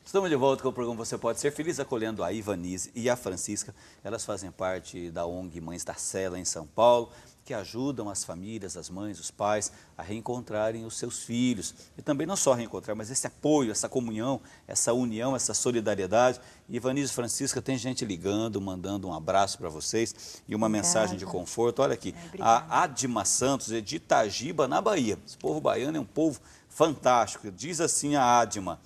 Estamos de volta com o programa Você Pode Ser Feliz, acolhendo a Ivanise e a Francisca. Elas fazem parte da ONG Mães da Sé, em São Paulo, que ajudam as famílias, as mães, os pais a reencontrarem os seus filhos. E também não só reencontrar, mas esse apoio, essa comunhão, essa união, essa solidariedade. Ivanise e Francisca, tem gente ligando, mandando um abraço para vocês e uma mensagem de conforto. Olha aqui, a Adma Santos é de Itagiba, na Bahia. Esse povo baiano é um povo fantástico. Diz assim a Adma.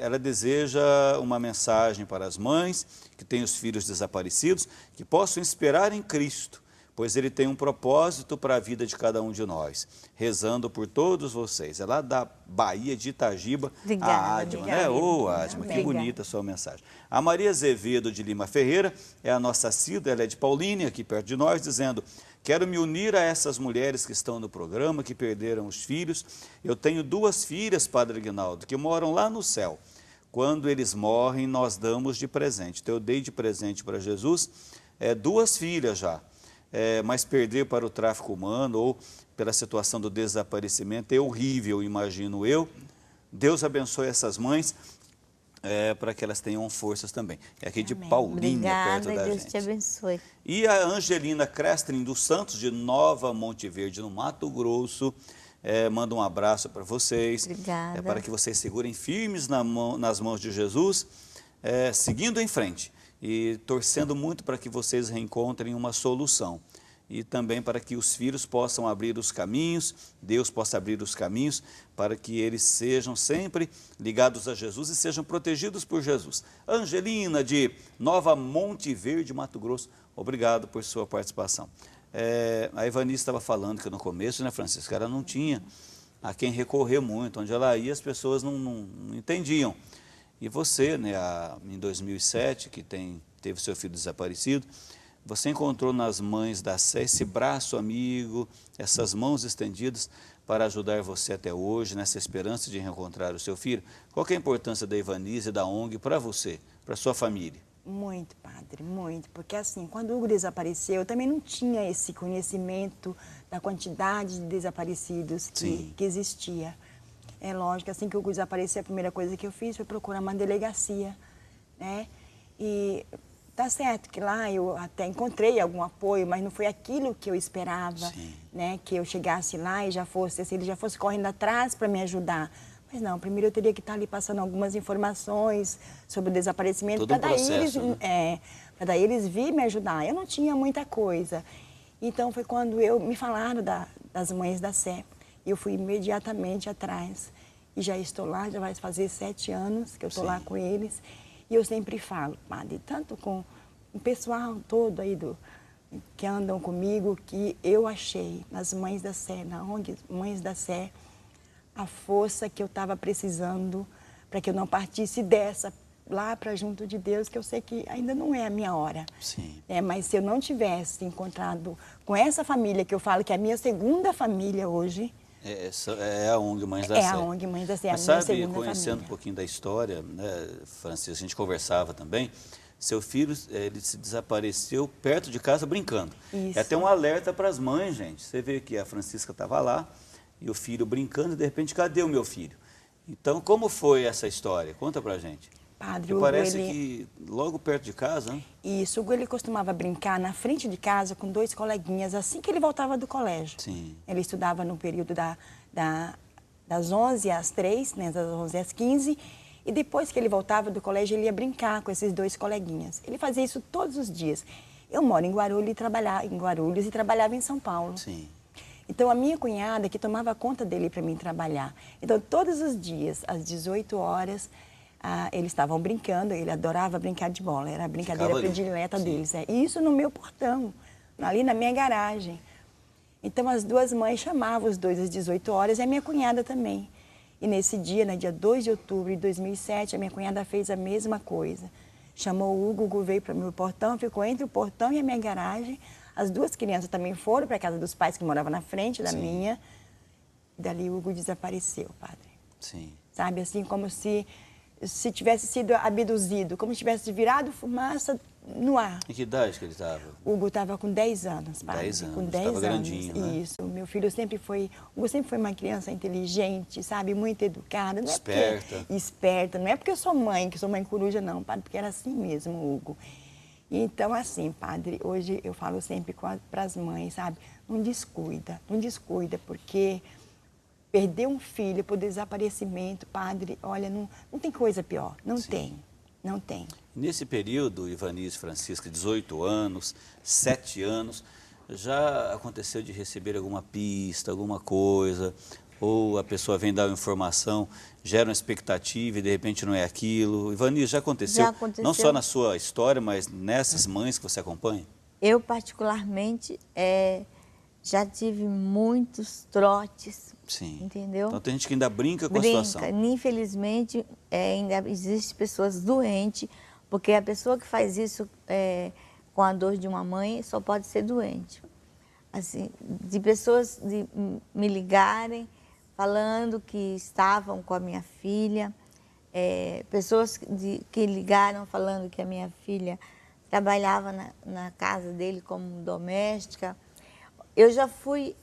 Ela deseja uma mensagem para as mães que têm os filhos desaparecidos, que possam esperar em Cristo, pois Ele tem um propósito para a vida de cada um de nós, rezando por todos vocês. É lá da Bahia, de Itagiba, obrigada, a Adma, né? Ô, Adma, que bonita a sua mensagem. A Maria Azevedo de Lima Ferreira é a nossa assídua, ela é de Paulínia, aqui perto de nós, dizendo: quero me unir a essas mulheres que estão no programa, que perderam os filhos. Eu tenho 2 filhas, Padre Aguinaldo, que moram lá no céu. Quando eles morrem, nós damos de presente. Então, eu dei de presente para Jesus 2 filhas já. Mas perder para o tráfico humano ou pela situação do desaparecimento é horrível, imagino eu. Deus abençoe essas mães. Para que elas tenham forças também. É aqui de Paulínia, perto da gente. Deus te abençoe. E a Angelina Crestrin dos Santos, de Nova Monte Verde, no Mato Grosso, manda um abraço para vocês. Obrigada. Para que vocês segurem firmes nas mãos de Jesus, seguindo em frente e torcendo muito para que vocês reencontrem uma solução. E também para que os filhos possam abrir os caminhos, Deus possa abrir os caminhos para que eles sejam sempre ligados a Jesus e sejam protegidos por Jesus. Angelina, de Nova Monte Verde, Mato Grosso, obrigado por sua participação. A Ivanice estava falando que no começo, né, Francisca, ela não tinha a quem recorrer muito, onde ela ia as pessoas não entendiam. E você, né, em 2007, que teve seu filho desaparecido, você encontrou nas Mães da Sé esse braço amigo, essas mãos estendidas para ajudar você até hoje, nessa esperança de reencontrar o seu filho. Qual que é a importância da Ivanise e da ONG para você, para sua família? Muito, padre, muito. Porque assim, quando o Hugo desapareceu, eu também não tinha esse conhecimento da quantidade de desaparecidos que existia. É lógico, assim que o Hugo desapareceu, a primeira coisa que eu fiz foi procurar uma delegacia, né? E tá certo que lá eu até encontrei algum apoio, mas não foi aquilo que eu esperava, né? Que eu chegasse lá e já fosse, assim, ele já fosse correndo atrás para me ajudar. Mas não, primeiro eu teria que estar ali passando algumas informações sobre o desaparecimento, para daí eles virem me ajudar. Eu não tinha muita coisa. Então foi quando me falaram das Mães da Sé. E eu fui imediatamente atrás. E já estou lá, já vai fazer 7 anos que eu estou lá com eles. E eu sempre falo, padre, tanto com o pessoal todo aí que andam comigo, que eu achei nas Mães da Sé, na ONG Mães da Sé, a força que eu estava precisando para que eu não partisse dessa lá para junto de Deus, que eu sei que ainda não é a minha hora. Mas se eu não tivesse encontrado com essa família, que eu falo que é a minha segunda família hoje, é a ONG Mães da Sé. É a ONG Mães da Sé, Mas a minha sabe, segunda conhecendo família. um pouquinho da história, né, Francisco, a gente conversava também, seu filho, ele se desapareceu perto de casa brincando. Isso. É até um alerta para as mães, gente. Você vê que a Francisca estava lá, e o filho brincando, e de repente, cadê o meu filho? Então, como foi essa história? Conta pra gente. Padre, Porque parece que logo perto de casa, né? Isso, o Hugo, ele costumava brincar na frente de casa com 2 coleguinhas, assim que ele voltava do colégio. Ele estudava no período das 11 às 3, né, das 11 às 15, e depois que ele voltava do colégio, ele ia brincar com esses 2 coleguinhas. Ele fazia isso todos os dias. Eu moro em Guarulhos e trabalhava em São Paulo. Então, a minha cunhada que tomava conta dele para mim trabalhar. Então, todos os dias, às 18 horas, eles estavam brincando, ele adorava brincar de bola, era a brincadeira predileta deles. E isso no meu portão, ali na minha garagem. Então, as 2 mães chamavam os 2 às 18 horas e a minha cunhada também. E nesse dia, no dia 2 de outubro de 2007, a minha cunhada fez a mesma coisa. Chamou o Hugo veio para o meu portão, ficou entre o portão e a minha garagem. As 2 crianças também foram para a casa dos pais que moravam na frente da minha. Dali o Hugo desapareceu, padre. Sabe, assim, como se tivesse sido abduzido, como se tivesse virado fumaça no ar. Em que idade que ele estava? O Hugo estava com 10 anos, padre. 10 anos, com 10 estava anos. grandinho, né? Isso. Meu filho sempre foi... O Hugo sempre foi uma criança inteligente, sabe? Muito educada. Não Esperta. É porque, esperta. Não é porque eu sou mãe, que sou mãe coruja, não, padre. Porque era assim mesmo, o Hugo. Então, assim, padre, hoje eu falo sempre para as mães, sabe? Não descuida, porque perder um filho por desaparecimento, padre, olha, não tem coisa pior. Não tem. Nesse período, Ivanice Francisca, 18 anos, 7 anos, já aconteceu de receber alguma pista, alguma coisa, ou a pessoa vem dar uma informação, gera uma expectativa e de repente não é aquilo? Ivanice, já aconteceu? Não só na sua história, mas nessas mães que você acompanha? Eu, particularmente, já tive muitos trotes. Sim. Entendeu? Então tem gente que ainda brinca com a situação. Infelizmente, ainda existem pessoas doentes, porque a pessoa que faz isso com a dor de uma mãe só pode ser doente. Assim, de pessoas me ligarem falando que estavam com a minha filha, pessoas que ligaram falando que a minha filha trabalhava na casa dele como doméstica. Eu já fui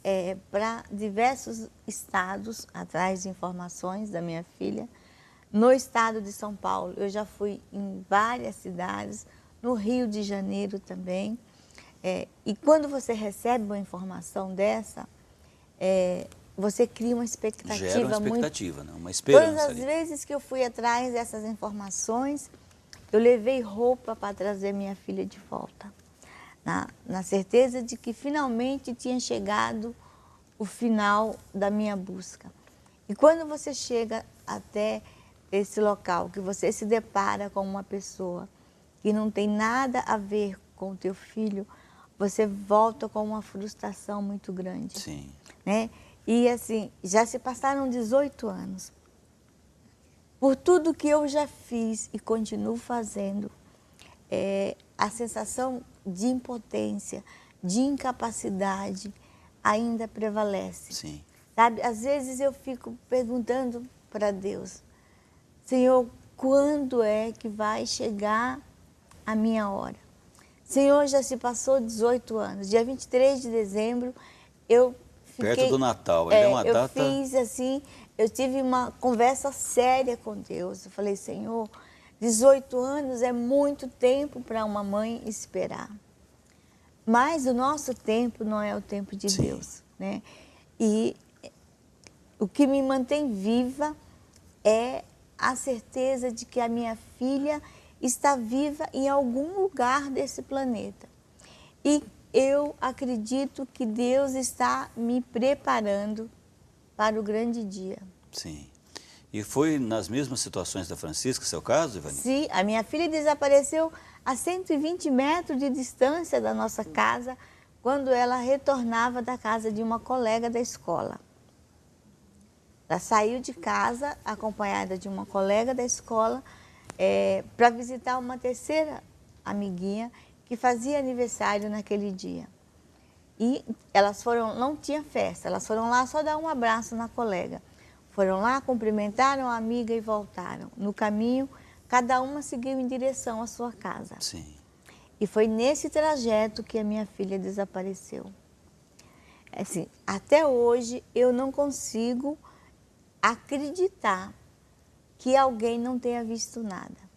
para diversos estados atrás de informações da minha filha. No estado de São Paulo, eu já fui em várias cidades, no Rio de Janeiro também. E quando você recebe uma informação dessa, você cria uma expectativa. Gera uma expectativa, né? Uma esperança. Todas as vezes que eu fui atrás dessas informações, eu levei roupa para trazer minha filha de volta. Na certeza de que finalmente tinha chegado o final da minha busca. E quando você chega até esse local, que você se depara com uma pessoa que não tem nada a ver com o teu filho, você volta com uma frustração muito grande. Sim. Né? E assim, já se passaram 18 anos. Por tudo que eu já fiz e continuo fazendo, a sensação de impotência, de incapacidade ainda prevalece. Sim. Sabe, às vezes eu fico perguntando para Deus, Senhor, quando é que vai chegar a minha hora? Senhor, já se passou 18 anos, dia 23 de dezembro eu fiquei... Perto do Natal, é uma data... Eu fiz assim, eu tive uma conversa séria com Deus, eu falei, Senhor, 18 anos é muito tempo para uma mãe esperar. Mas o nosso tempo não é o tempo de Sim. Deus, né? E o que me mantém viva é a certeza de que a minha filha está viva em algum lugar desse planeta. E eu acredito que Deus está me preparando para o grande dia. Sim. E foi nas mesmas situações da Francisca, seu caso, Ivanice? Sim, a minha filha desapareceu a 120 metros de distância da nossa casa, quando ela retornava da casa de uma colega da escola. Ela saiu de casa, acompanhada de uma colega da escola, para visitar uma terceira amiguinha que fazia aniversário naquele dia. E elas foram, não tinha festa, elas foram lá só dar um abraço na colega. Foram lá, cumprimentaram a amiga e voltaram. No caminho, cada uma seguiu em direção à sua casa. Sim. E foi nesse trajeto que a minha filha desapareceu. Assim, até hoje eu não consigo acreditar que alguém não tenha visto nada.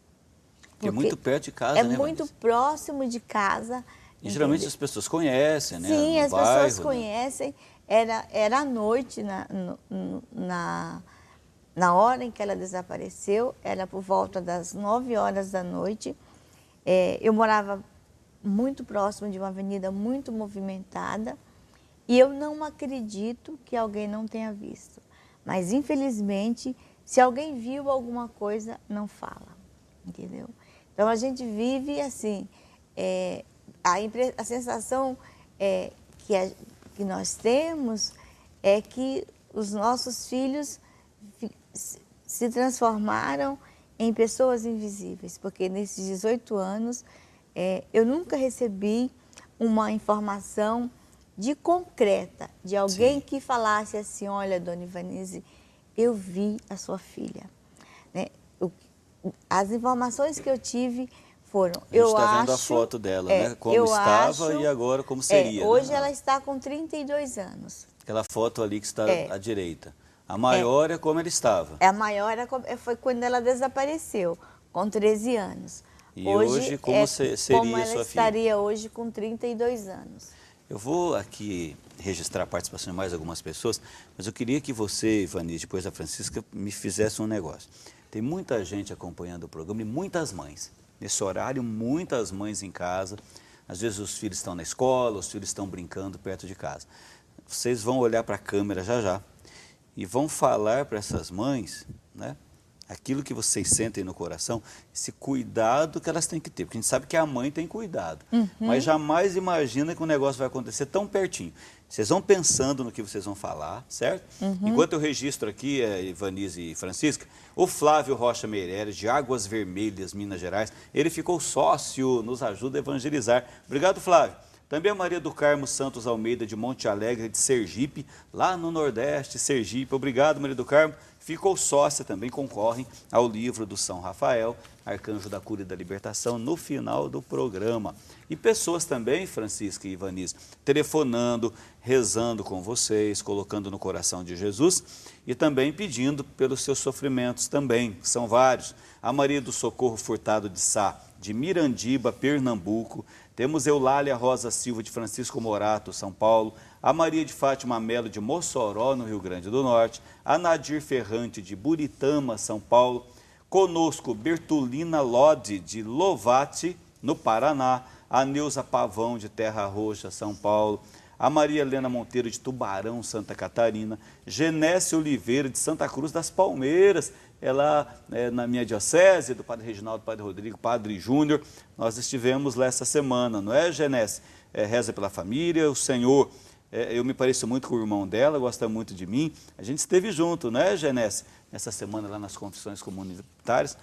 Porque é muito perto de casa, né, É muito Ivanice? próximo de casa. E geralmente as pessoas conhecem, né? Sim, no as bairro, pessoas né? conhecem. Era à noite, na hora em que ela desapareceu, era por volta das 9 horas da noite. Eu morava muito próximo de uma avenida muito movimentada e eu não acredito que alguém não tenha visto. Mas, infelizmente, se alguém viu alguma coisa, não fala, entendeu? Então, a gente vive assim, a sensação que nós temos é que os nossos filhos se transformaram em pessoas invisíveis, porque nesses 18 anos eu nunca recebi uma informação concreta de alguém Sim. que falasse assim, olha, dona Ivanice, eu vi a sua filha. Né? As informações que eu tive foram. A gente está vendo a foto dela, né? Como estava e agora como seria. Hoje né? ela está com 32 anos. Aquela foto ali que está à direita. A maior é como ela estava. A maior foi quando ela desapareceu, com 13 anos. E hoje como seria como ela sua filha? estaria hoje com 32 anos. Eu vou aqui registrar a participação de mais algumas pessoas, mas eu queria que você, Ivani, depois da Francisca, me fizesse um negócio. Tem muita gente acompanhando o programa e muitas mães. Nesse horário, muitas mães em casa. Às vezes os filhos estão na escola, os filhos estão brincando perto de casa. Vocês vão olhar para a câmera já já e vão falar para essas mães, né? Aquilo que vocês sentem no coração, esse cuidado que elas têm que ter. Porque a gente sabe que a mãe tem cuidado, mas jamais imagina que o negócio vai acontecer tão pertinho. Vocês vão pensando no que vocês vão falar, certo? Enquanto eu registro aqui, Ivanise e Francisca, o Flávio Rocha Meireles, de Águas Vermelhas, Minas Gerais, ele ficou sócio, nos ajuda a evangelizar. Obrigado, Flávio. Também a Maria do Carmo Santos Almeida, de Monte Alegre, de Sergipe, lá no Nordeste, Sergipe. Obrigado, Maria do Carmo. Ficou sócia, também concorrem ao livro do São Rafael, Arcanjo da Cura e da Libertação, no final do programa. E pessoas também, Francisca e Ivanise, telefonando, rezando com vocês, colocando no coração de Jesus e também pedindo pelos seus sofrimentos também, que são vários. A Maria do Socorro Furtado de Sá, de Mirandiba, Pernambuco. Temos Eulália Rosa Silva, de Francisco Morato, São Paulo. A Maria de Fátima Melo, de Mossoró, no Rio Grande do Norte. A Nadir Ferrante, de Buritama, São Paulo. Conosco, Bertolina Lodi, de Lovati, no Paraná. A Neuza Pavão, de Terra Roxa, São Paulo. A Maria Helena Monteiro, de Tubarão, Santa Catarina. Genésio Oliveira, de Santa Cruz das Palmeiras. Ela é na minha diocese, do Padre Reginaldo, Padre Rodrigo, Padre Júnior. Nós estivemos lá essa semana, não é, Genésio? Reza pela família, o Senhor, eu me pareço muito com o irmão dela, gosta muito de mim. A gente esteve junto, não é, Genésio? Nessa semana lá nas confissões comunitárias.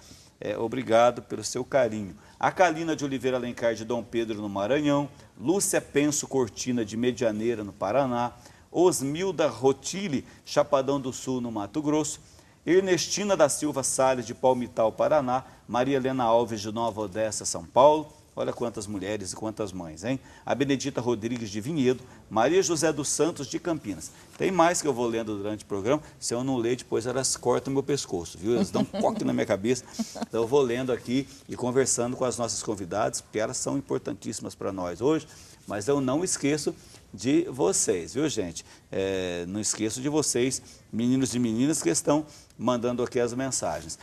Obrigado pelo seu carinho. A Calina de Oliveira Alencar, de Dom Pedro, no Maranhão. Lúcia Penso Cortina, de Medianeira, no Paraná. Osmilda Rotile, Chapadão do Sul, no Mato Grosso. Ernestina da Silva Salles, de Palmital, Paraná. Maria Helena Alves, de Nova Odessa, São Paulo. Olha quantas mulheres e quantas mães, hein? A Benedita Rodrigues, de Vinhedo. Maria José dos Santos, de Campinas. Tem mais que eu vou lendo durante o programa. Se eu não ler, depois elas cortam o meu pescoço, viu? Elas dão um coque na minha cabeça. Então eu vou lendo aqui e conversando com as nossas convidadas, porque elas são importantíssimas para nós hoje. Mas eu não esqueço de vocês, viu, gente? Não esqueço de vocês, meninos e meninas que estão mandando aqui as mensagens.